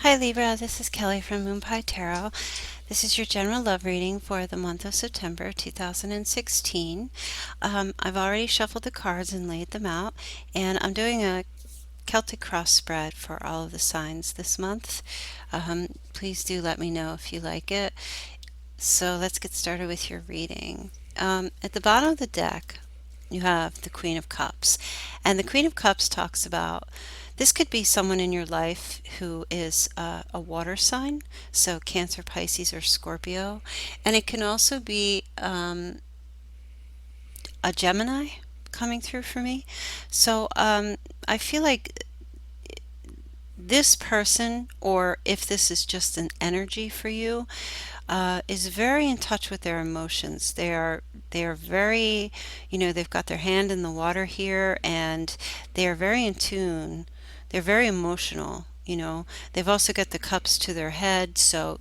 Hi Libra, this is Kelly from moonpietarot. This is your general love reading for the month of September 2016. I've already shuffled the cards and laid them out, and I'm doing a Celtic cross spread for all of the signs this month. Please do let me know if you like it. So let's get started with your reading. At the bottom of the deck, you have the Queen of Cups. And the Queen of Cups talks about this could be someone in your life who is a water sign, so Cancer, Pisces, or Scorpio. And it can also be a Gemini coming through for me. So I feel like this person, or if this is just an energy for you, is very in touch with their emotions. They are very, they've got their hand in the water here, and they are very in tune. They're very emotional. They've also got the cups to their head, so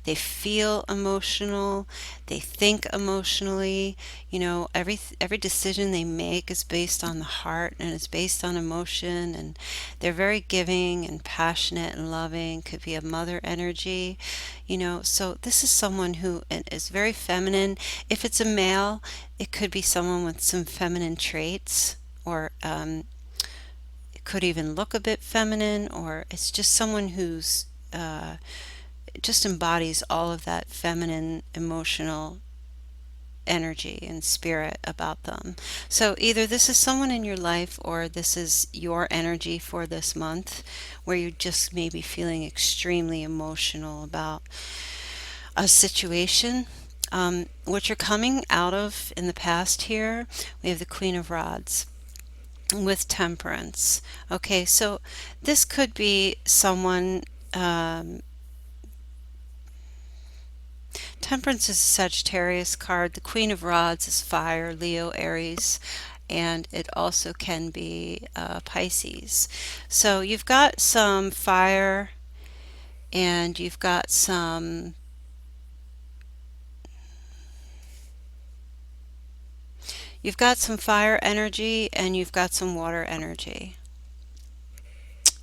they feel emotional, they think emotionally. Every decision they make is based on the heart and it's based on emotion, and they're very giving and passionate and loving. Could be a mother energy. So this is someone who is very feminine. If it's a male, it could be someone with some feminine traits, or it could even look a bit feminine, or it's just someone who's just embodies all of that feminine emotional energy and spirit about them. So either this is someone in your life, or this is your energy for this month, where you just may be feeling extremely emotional about a situation. What you're coming out of in the past here, we have the Queen of Rods with Temperance. Okay, so this could be someone. Temperance is a Sagittarius card. The Queen of Rods is fire, Leo, Aries, and it also can be Pisces. So you've got some fire, and you've got some fire energy, and you've got some water energy.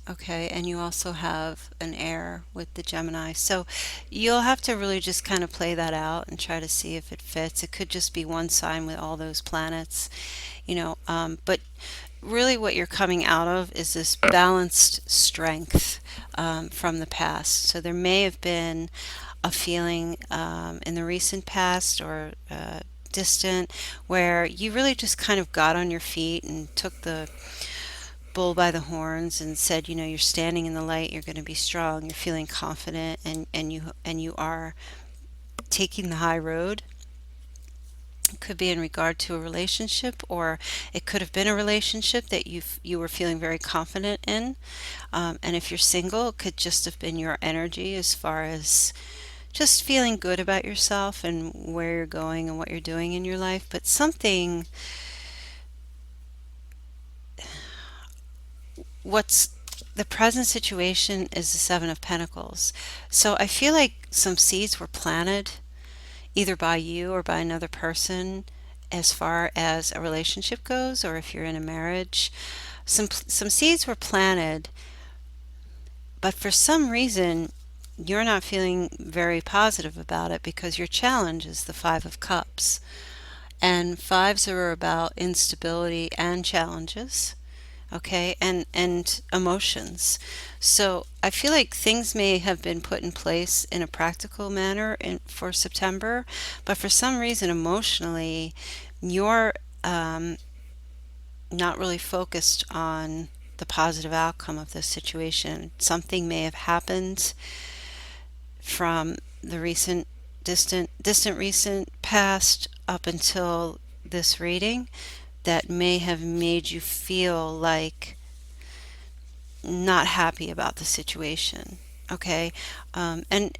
Okay, and you also have an air with the Gemini. So you'll have to really just kind of play that out and try to see if it fits. It could just be one sign with all those planets, but really what you're coming out of is this balanced strength from the past. So there may have been a feeling in the recent past, or distant, where you really just kind of got on your feet and took the bull by the horns and said, you're standing in the light, you're going to be strong, you're feeling confident, and you are taking the high road. It could be in regard to a relationship, or it could have been a relationship that you were feeling very confident in. And if you're single, it could just have been your energy, as far as just feeling good about yourself and where you're going and what you're doing in your life. But what's the present situation is the Seven of Pentacles. So I feel like some seeds were planted either by you or by another person, as far as a relationship goes, or if you're in a marriage. Some seeds were planted, but for some reason you're not feeling very positive about it, because your challenge is the Five of Cups. And fives are about instability and challenges, okay, and emotions. So I feel like things may have been put in place in a practical manner for September, but for some reason emotionally you're not really focused on the positive outcome of this situation. Something may have happened from the distant recent past up until this reading that may have made you feel like not happy about the situation. Okay, and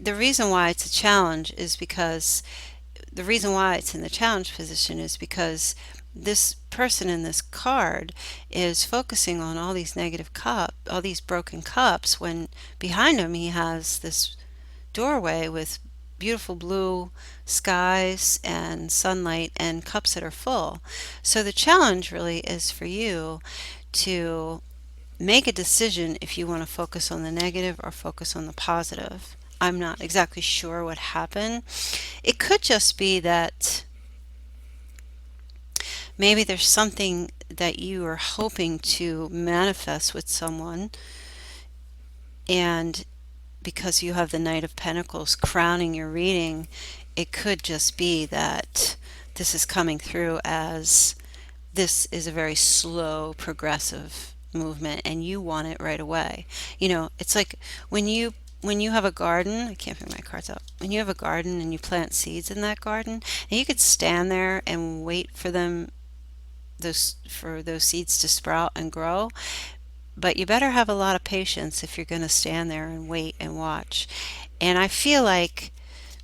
the reason why it's a challenge is because the reason why it's in the challenge position is because this person in this card is focusing on all these all these broken cups, when behind him he has this doorway with beautiful blue skies and sunlight and cups that are full. So the challenge really is for you to make a decision if you want to focus on the negative or focus on the positive. I'm not exactly sure what happened. It could just be that maybe there's something that you are hoping to manifest with someone, and because you have the Knight of Pentacles crowning your reading, it could just be that this is coming through as this is a very slow, progressive movement, and you want it right away. It's like when you have a garden, I can't figure my cards out. When you have a garden and you plant seeds in that garden, and you could stand there and wait for those seeds to sprout and grow, but you better have a lot of patience if you're going to stand there and wait and watch. And I feel like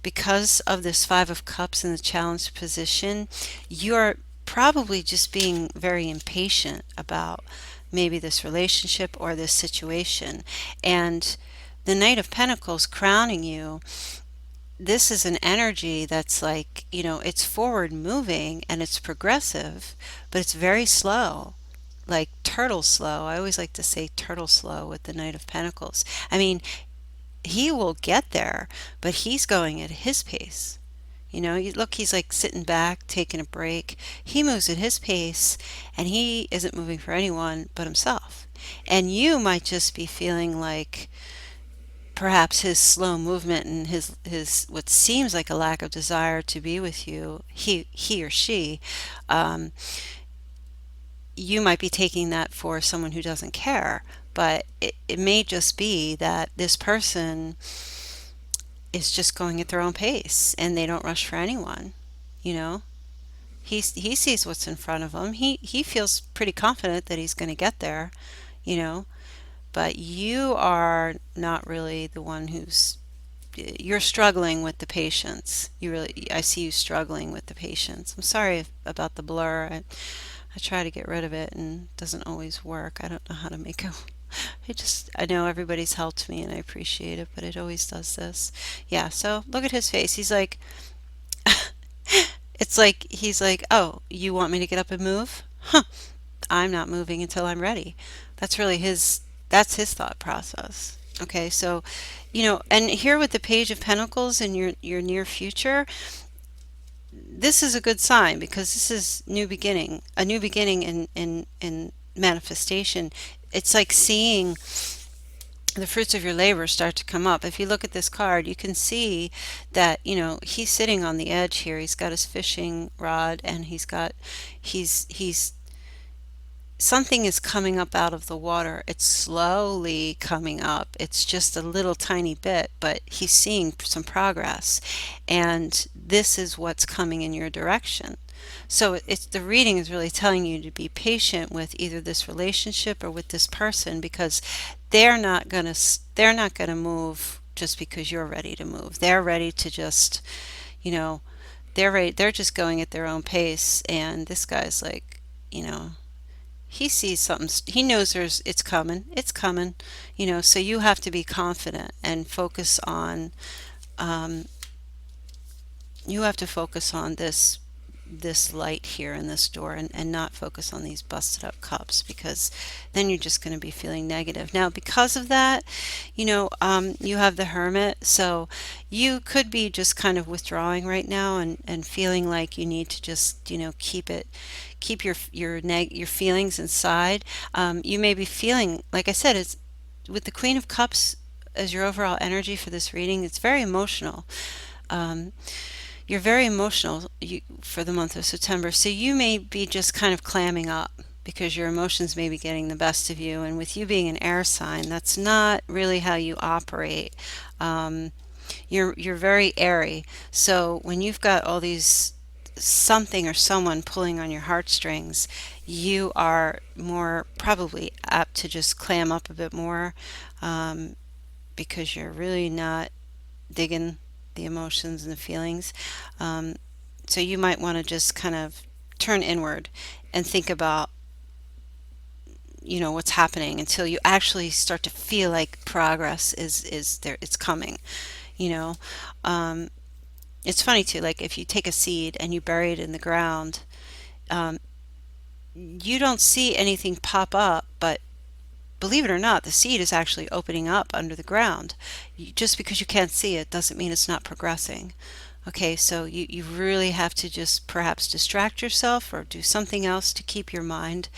because of this Five of Cups in the challenged position, you're probably just being very impatient about maybe this relationship or this situation. And the Knight of Pentacles crowning you, this is an energy that's like, it's forward moving and it's progressive, but it's very slow, like turtle slow. I always like to say turtle slow with the Knight of Pentacles. I mean, he will get there, but he's going at his pace. You look, he's like sitting back, taking a break. He moves at his pace, and he isn't moving for anyone but himself. And you might just be feeling like perhaps his slow movement and his what seems like a lack of desire to be with you, he or she, um, you might be taking that for someone who doesn't care. But it may just be that this person is just going at their own pace and they don't rush for anyone. You know, he sees what's in front of him. He feels pretty confident that he's going to get there, you know, but you are not really the one you're struggling with the patience. I see you struggling with the patience. I'm sorry about the blur. I try to get rid of it and it doesn't always work. I don't know how to make it. I know everybody's helped me and I appreciate it, but it always does this. Yeah, so look at his face. He's like, it's like, he's like, oh, you want me to get up and move? Huh, I'm not moving until I'm ready. That's really that's his thought process. Okay, so, and here with the Page of Pentacles in your near future, this is a good sign because this is a new beginning in manifestation. It's like seeing the fruits of your labor start to come up. If you look at this card, you can see that, he's sitting on the edge here. He's got his fishing rod and he's something is coming up out of the water. It's slowly coming up. It's just a little tiny bit, but he's seeing some progress. And this is what's coming in your direction. So the reading is really telling you to be patient with either this relationship or with this person because they're not going to move just because you're ready to move. They're ready to just, you know, they're just going at their own pace and this guy's like, you know, he sees something, he knows it's coming, so you have to be confident and um, focus on this light here in this door and not focus on these busted up cups because then you're just going to be feeling negative. Now, because of that, you have the Hermit, so you could be just kind of withdrawing right now and feeling like you need to just, keep your feelings inside. You may be feeling, like I said, it's with the Queen of Cups as your overall energy for this reading, it's very emotional. Um, you're very emotional for the month of September, so you may be just kind of clamming up because your emotions may be getting the best of you. And with you being an air sign, that's not really how you operate. Um, you're very airy. So when you've got all these something or someone pulling on your heartstrings, you are more probably apt to just clam up a bit more um, because you're really not digging the emotions and the feelings. Um, so you might want to just kind of turn inward and think about, what's happening until you actually start to feel like progress is there, it's coming, you know. Um, it's funny too, like if you take a seed and you bury it in the ground, um, you don't see anything pop up, but believe it or not, the seed is actually opening up under the ground. Just because you can't see it doesn't mean it's not progressing. Okay, so you really have to just perhaps distract yourself or do something else to keep your mind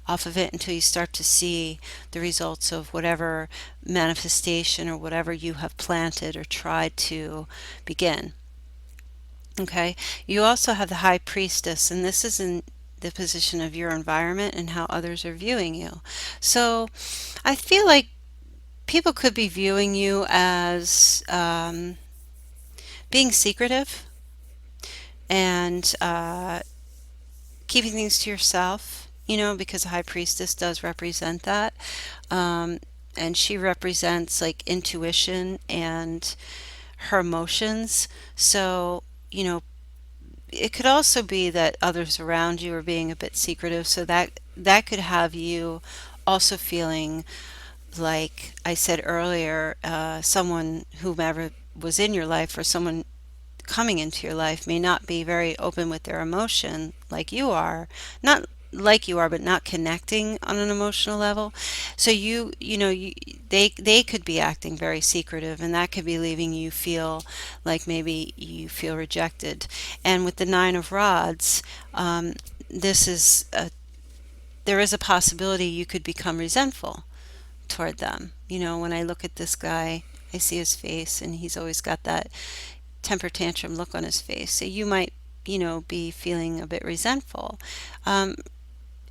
off of it until you start to see the results of whatever manifestation or whatever you have planted or tried to begin. Okay, you also have the high priestess, and this is in the position of your environment and how others are viewing you. So I feel like people could be viewing you as being secretive and keeping things to yourself, because the high priestess does represent that. Um, and she represents like intuition and her emotions. So, it could also be that others around you are being a bit secretive. So that could have you also feeling like I said earlier, someone whomever was in your life or someone coming into your life may not be very open with their emotion like you are. Not like you are, but not connecting on an emotional level. So they could be acting very secretive, and that could be leaving you feel like maybe you feel rejected. And with the Nine of Rods, this is there is a possibility you could become resentful toward them. When I look at this guy, I see his face, and he's always got that temper tantrum look on his face. So you might, be feeling a bit resentful. Um,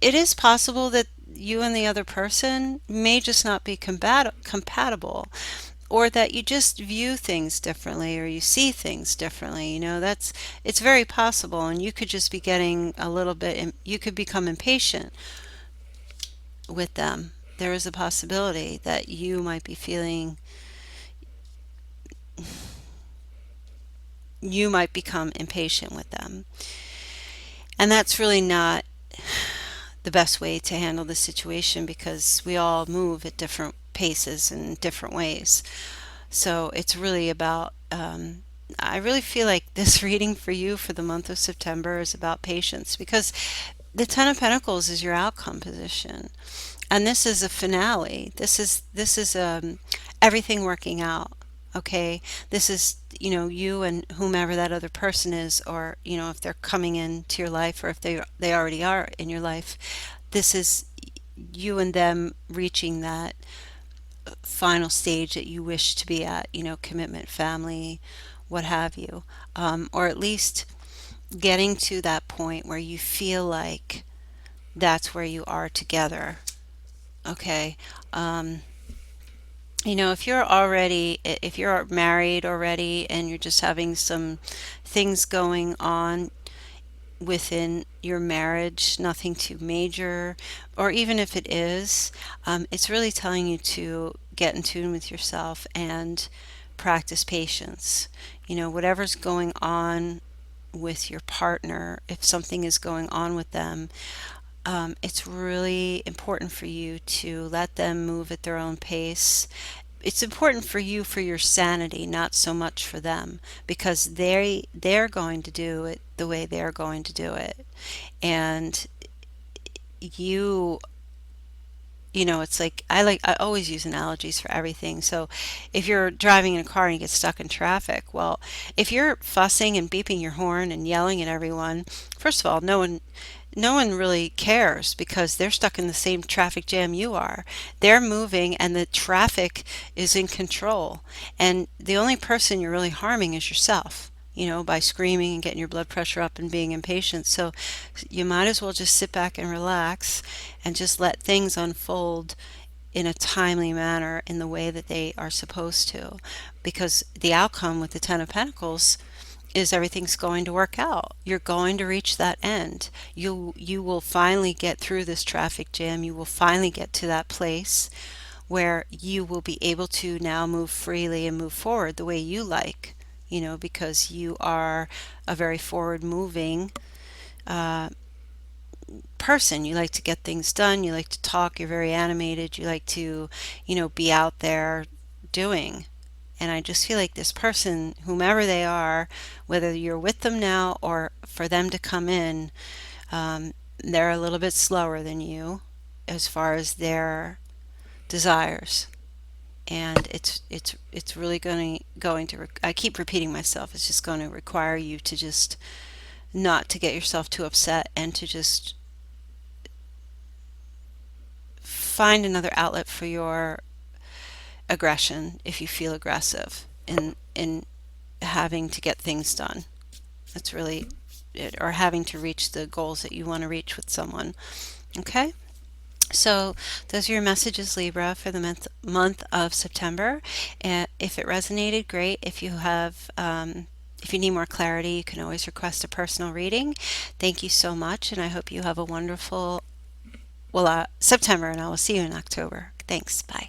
it is possible that you and the other person may just not be compatible, or that you just view things differently or you see things differently. It's very possible, and you could just be getting a little bit, you could become impatient with them. There is a possibility that you might be feeling, you might become impatient with them. And that's really not the best way to handle the situation because we all move at different paces and different ways. So it's really about, I really feel like this reading for you for the month of September is about patience because the Ten of Pentacles is your outcome position. And this is a finale. This is everything working out. Okay, this is you and whomever that other person is, or if they're coming into your life, or if they already are in your life. This is you and them reaching that final stage that you wish to be at. Commitment, family, what have you, or at least getting to that point where you feel like that's where you are together. Okay. If you're married already and you're just having some things going on within your marriage, nothing too major, or even if it is, it's really telling you to get in tune with yourself and practice patience. Whatever's going on with your partner, if something is going on with them, it's really important for you to let them move at their own pace. It's important for you for your sanity, not so much for them, because they're going to do it the way they're going to do it. And you it's like I always use analogies for everything. So if you're driving in a car and you get stuck in traffic, well, if you're fussing and beeping your horn and yelling at everyone, first of all, no one really cares because they're stuck in the same traffic jam you are. They're moving and the traffic is in control. And the only person you're really harming is yourself, by screaming and getting your blood pressure up and being impatient. So you might as well just sit back and relax and just let things unfold in a timely manner in the way that they are supposed to. Because the outcome with the Ten of Pentacles is everything's going to work out. You're going to reach that end. You will finally get through this traffic jam. You will finally get to that place where you will be able to now move freely and move forward the way you like, because you are a very forward moving person. You like to get things done. You like to talk. You're very animated. You like to, be out there doing. And I just feel like this person, whomever they are, whether you're with them now or for them to come in, they're a little bit slower than you as far as their desires. And it's really going to I keep repeating myself, it's just going to require you to just not to get yourself too upset, and to just find another outlet for your aggression if you feel aggressive in having to get things done. That's really it, or having to reach the goals that you want to reach with someone. Okay? So those are your messages, Libra, for the month of September. And if it resonated, great. If you need more clarity, you can always request a personal reading. Thank you so much, and I hope you have a wonderful September, and I will see you in October. Thanks. Bye.